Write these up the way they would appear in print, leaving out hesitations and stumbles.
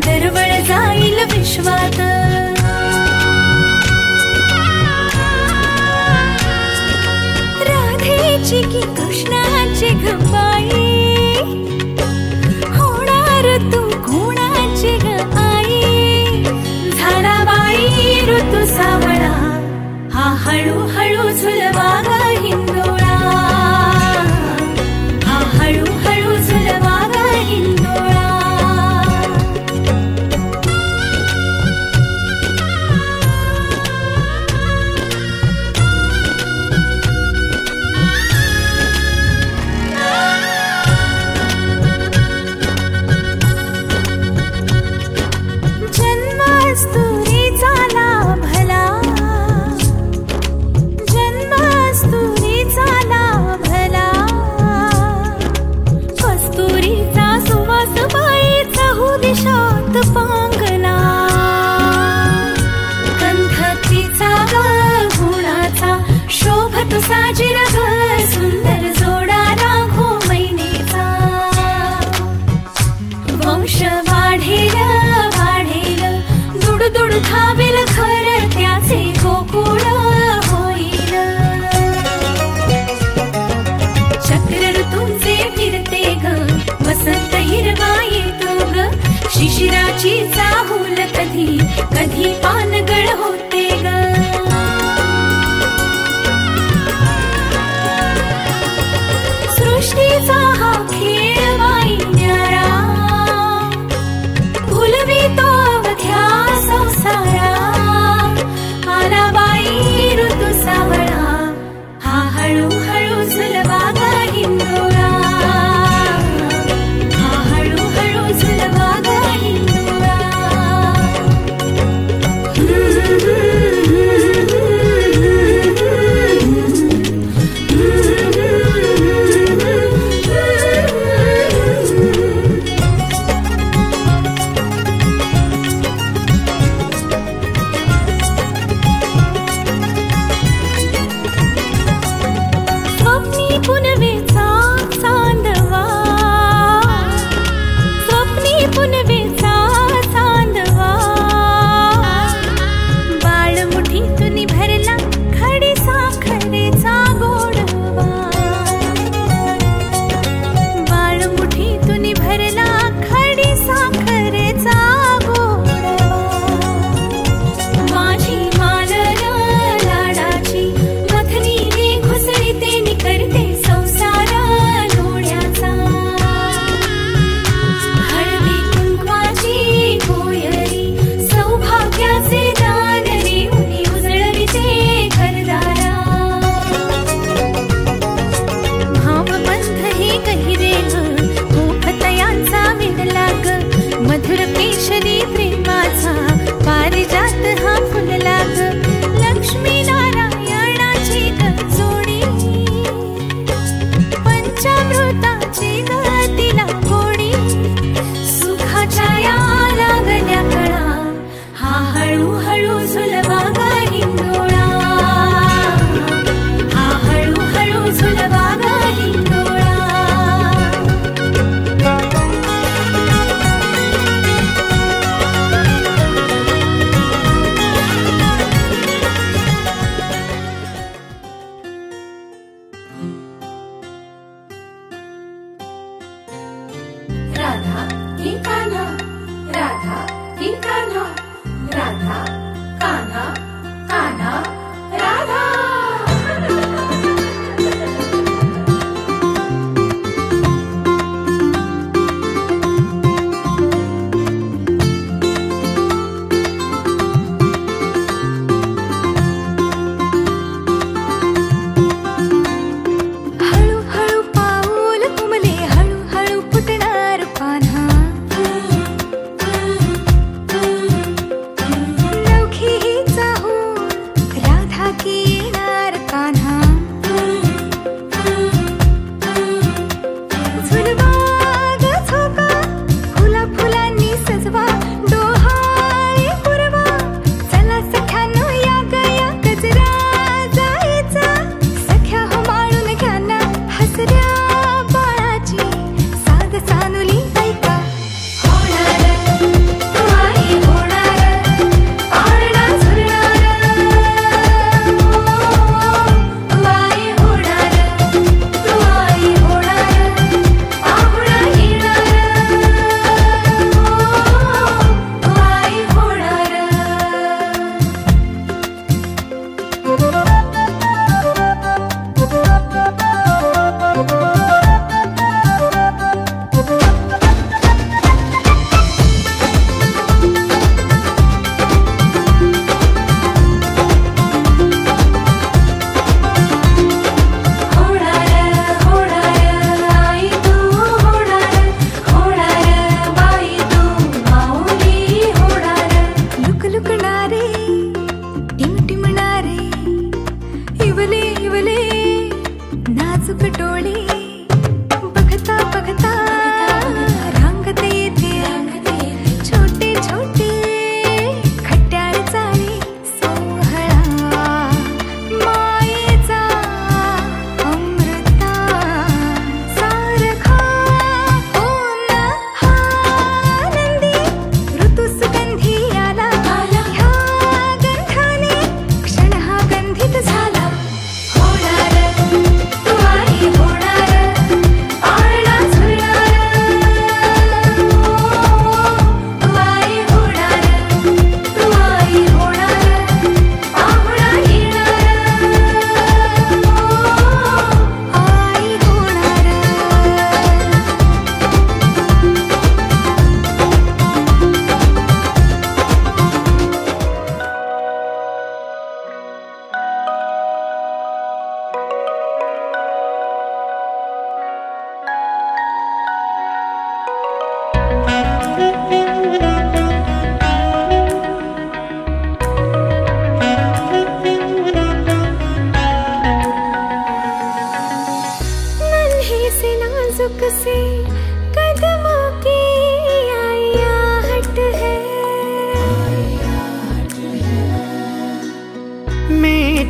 दरवळ जाईल विश्वात. राधेची की कृष्णाची ग बाई, होणार तू कोणाची ग आई. झाला बाई ऋतू सावळा, हा हळूहळू झुलवा ग हिंदोळा, हा हळूहळू झुलवा ग हिंदोळा. साजिर ग सुंदर जोडा राघो मैनेचा. वंश वाढेल वाढेल, दुडदुड धावेल घर त्याचे गोकुळ होईल. चक्र ऋतूंचे फिरते ग, वसंत हिरवा येतो ग. शिशिराची चाहूल कधी कधी पानगळ होते ग. सृष्टीचा हा खेळ बाई न्यारा, भुलवितो अवघ्या संसारा. आला बाई ऋतू सावळा, हा हळूहळू झुलवा ग हिंदोळा, हा हळूहळू झुलवा ग हिंदोळा.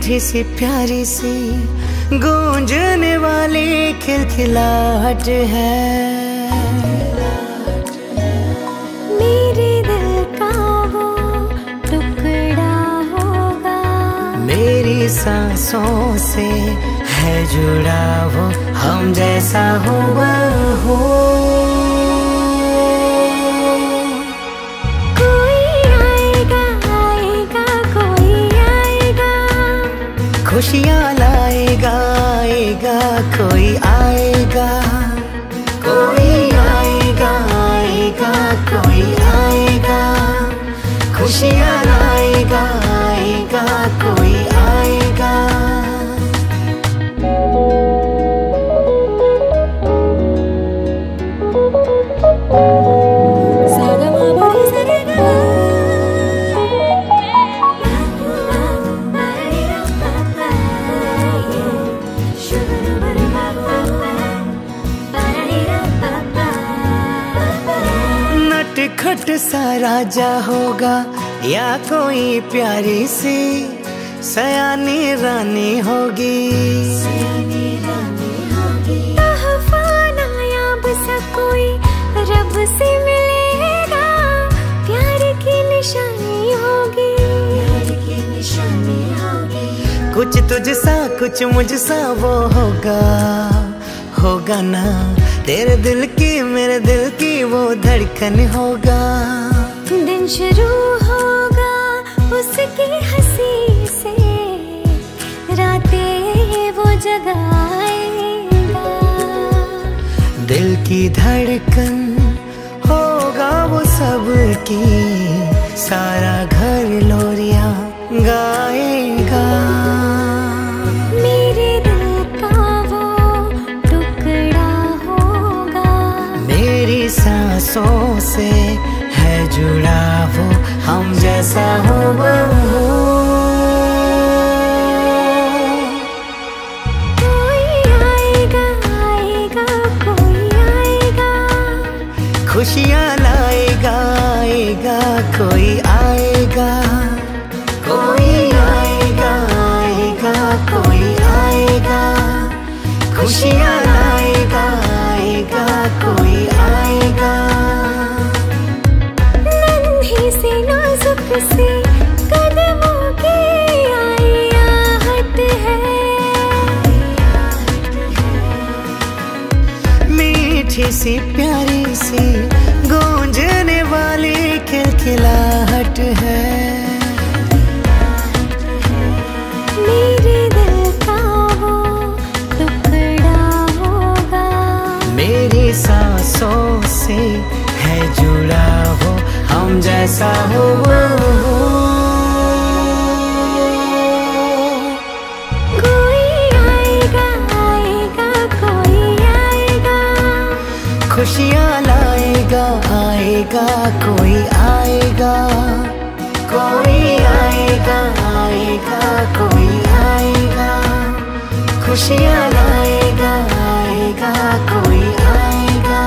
मीठी सी प्यारी सी गूंजने वाली खिलखिलाहट है। मेरे दिल का वो टुकड़ा होगा, मेरी सांसों से है जुड़ा वो हम जैसा हुआ हो। खुशियाँ लाएगा आएगा कोई आएगा, कोई आएगा आएगा कोई आएगा। खुशियाँ लाएगा आएगा कोई आएगा। खट सा राजा होगा या कोई प्यारी सी सयानी रानी होगी। तोहफा नायाब सा कोई रब से मिलेगा, प्यार की निशानी होगी। कुछ तुझसा कुछ मुझसा वो होगा, होगा ना तेरे दिल की मेरे दिल की वो धड़कन होगा। दिन शुरू होगा उसकी हंसी से, रातें वो जगाएगा। दिल की धड़कन होगा वो सबकी, सारा घर लोरियां गाएगा। मेरे दिल का वो टुकड़ा होगा, मेरी सांसों से है जुड़ा वो हम जैसा हुआ हो। कोई आएगा आएगा कोई आएगा, खुशियाँ लाएगा आएगा कोई आएगा, कोई आएगा आएगा कोई आएगा। खुशियाँ लाएगा आएगा कोई आएगा। नन्ही सी नाजुक सी कदमों की आई आहट है, मीठी सी प्यारी सी गूंजने वाली खिलखिलाहट है। मेरे दिल का वो टुकड़ा होगा, मेरी सांसों से है जुड़ा वो हम जैसा हुआ हो। कोई आएगा आएगा कोई आएगा, खुशियाँ लाएगा आएगा कोई आएगा, कोई आएगा आएगा कोई आएगा। खुशियाँ लाएगा आएगा कोई आएगा।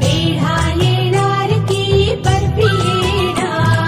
पेढ़ा ये नार की बर्फी ये नार।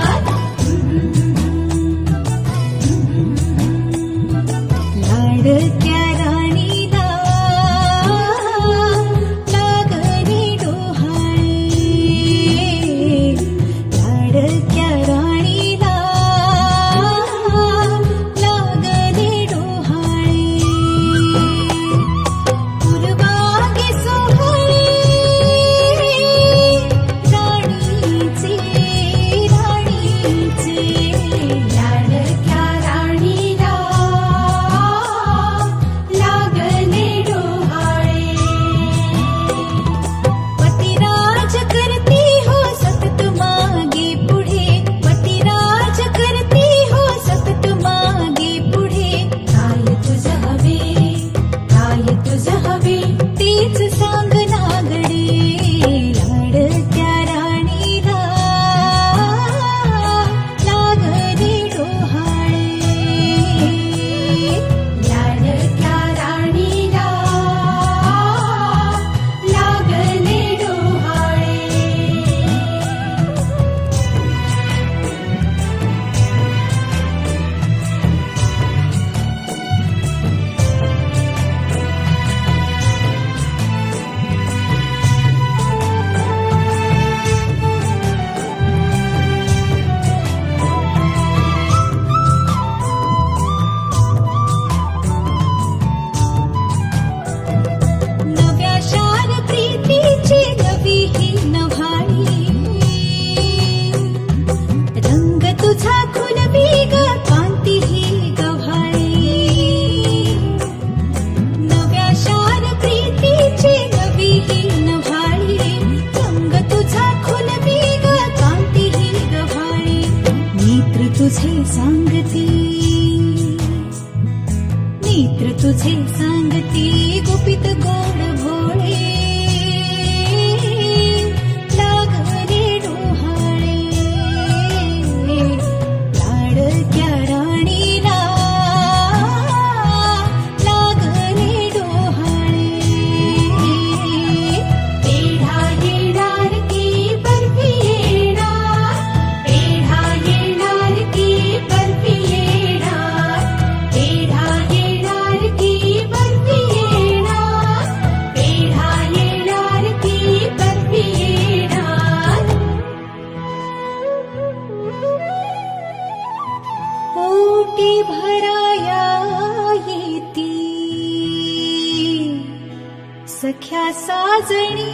तुझे सांगती, नेत्र तुझे सांगती, गुपित गोड भोळे लागले डोहाळे, लाडक्या राणीला लागले डोहाळे. पेढा येणार की बर्फी येणार, पेढा येणार की बर्फी येणार, पेढा येणार की बर्फी येणार, पेढा येणार की बर्फी येणार. ओटी भराया येती सख्या साजणी,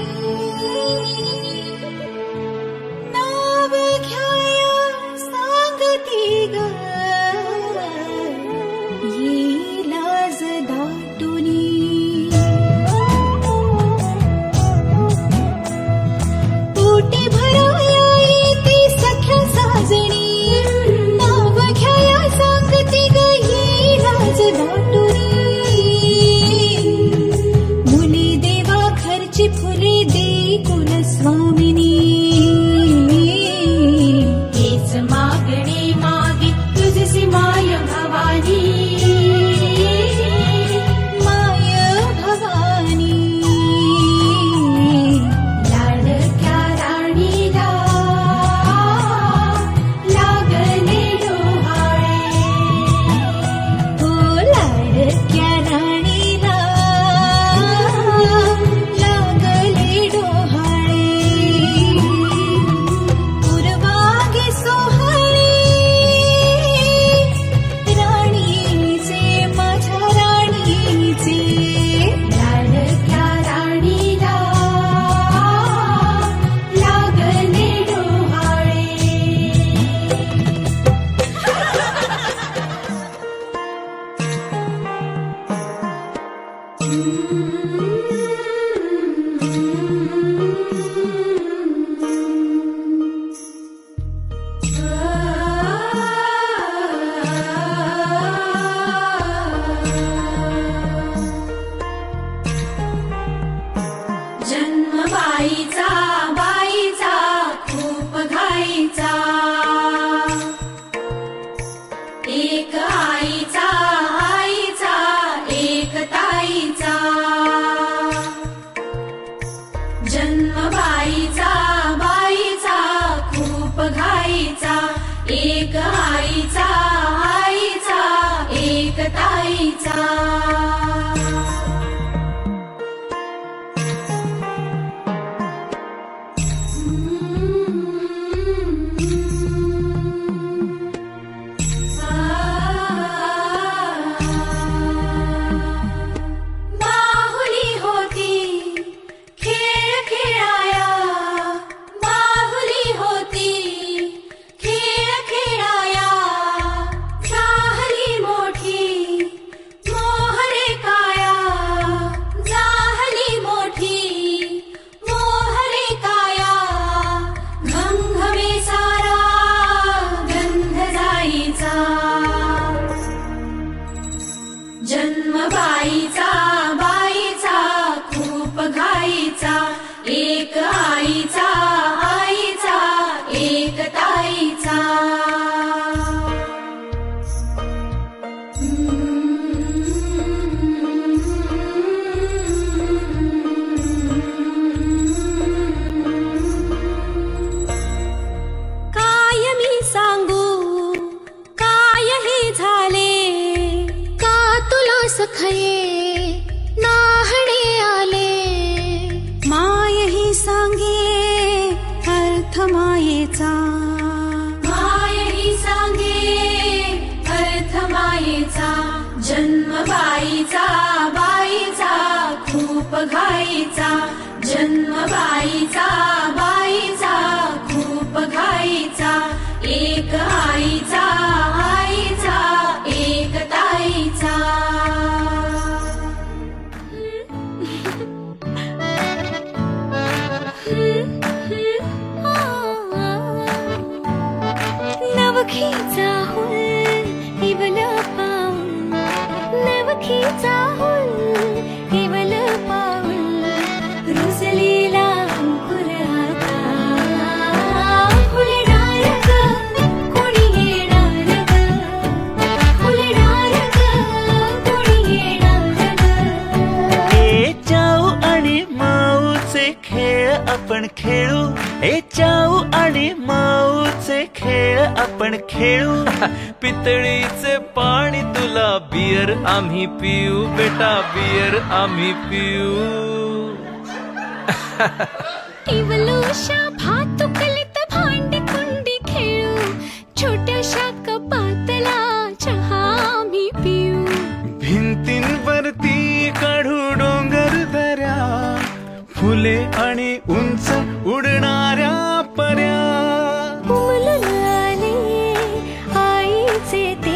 नाव घ्याया सांगती ग, ये लाज दाटुनी. ओटी भराया येती सख्या साजणी, नाव घ्याया सांगती ग, ये लाज दाटुनी. मुली देवा खर्ची फुले दे कुलस्वामिनी, हेच मागणे मागे तुझसी माय भवानी, माय भवानी. लाडक्या राणीला लागले डोहाळे, हो लाडक्या राणीला लागले डोहाळे. पूर्वांगी सोहळे राणीचे, माझ्या राणीचे, लाडक्या राणीला लागले डोहाळे. जन्म बाईचा बाईचा खूप घाईचा, एक आईचा आईचा एक ताईचा. जन्म बाईचा बाईचा खूप घाईचा, एक आईचा आईचा एक ताईचा. बाहुली होती खेळ खेळाया, बाहुली होती खेळ खेळाया, झाली मोठी मोहरे काया, झाली मोठी मोहरे काया. घमघमे सारा गंध जाईचा, जन्म बाईचा बाईचा खूप घाईचा, एक आईचा आईचा एक ताईचा. काय मी सांगू काय हे झाले, का तुला सखये नाहणे आले. माय ही सांगे अर्थ मायेचा, माय ही सांगे अर्थ मायेचा. जन्म बाईचा बाईचा खूप घाईचा, जन्म बाईचा बाईचा खूप घाईचा, एक आईचा आईचा एक ताईचा. नवखीचा आपण खेळू, ए चाऊ आणि माऊचे खेळ आपण खेळू. पितळीचे पाणी तुला, बियर आम्ही पिऊ बेटा, बियर आम्ही पिऊ. इवलूशा भातुकलीत भांडी कुंडी खेळू, छोट्याशा कपातला चहा आम्ही पिऊ. भिंतींवरती काढू डोंगर दऱ्या, फुले आणि उंच उडणाऱ्या पर्या. उमलून आले आईचे ते